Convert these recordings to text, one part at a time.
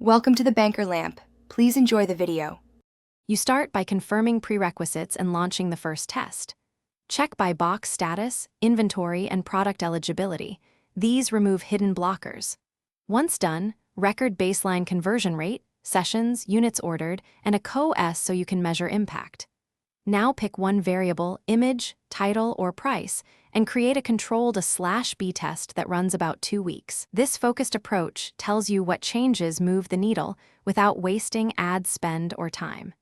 Welcome to the Banker Lamp. Please enjoy the video. You start by confirming prerequisites and launching the first test. Check by box status, inventory, and product eligibility. These remove hidden blockers. Once done, record baseline conversion rate, sessions, units ordered, and a co-S so you can measure impact. Now pick one variable, image, title, or price, and create a controlled A/B test that runs about 2 weeks. This focused approach tells you what changes move the needle without wasting ad spend or time.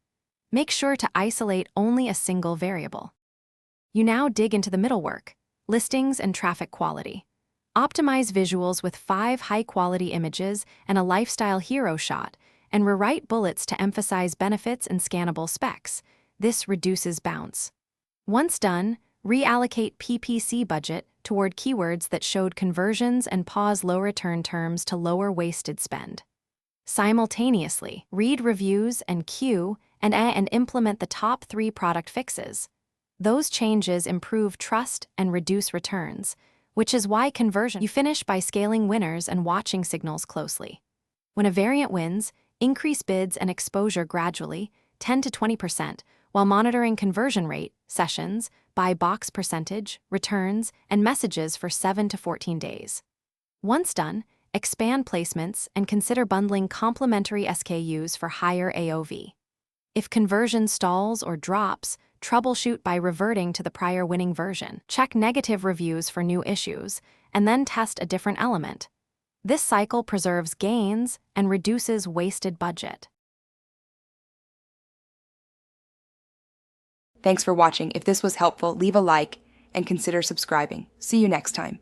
Make sure to isolate only a single variable. You now dig into the middle work, listings and traffic quality. Optimize visuals with 5 high-quality images and a lifestyle hero shot, and rewrite bullets to emphasize benefits and scannable specs. This reduces bounce. Once done, reallocate PPC budget toward keywords that showed conversions and pause low-return terms to lower wasted spend. Simultaneously, read reviews and queue and implement the top 3 product fixes. Those changes improve trust and reduce returns, which is why conversion. You finish by scaling winners and watching signals closely. When a variant wins, increase bids and exposure gradually, 10 to 20%, while monitoring conversion rate, sessions, buy box percentage, returns, and messages for 7 to 14 days. Once done, expand placements and consider bundling complementary SKUs for higher AOV. If conversion stalls or drops, troubleshoot by reverting to the prior winning version. Check negative reviews for new issues, and then test a different element. This cycle preserves gains and reduces wasted budget. Thanks for watching. If this was helpful, leave a like and consider subscribing. See you next time.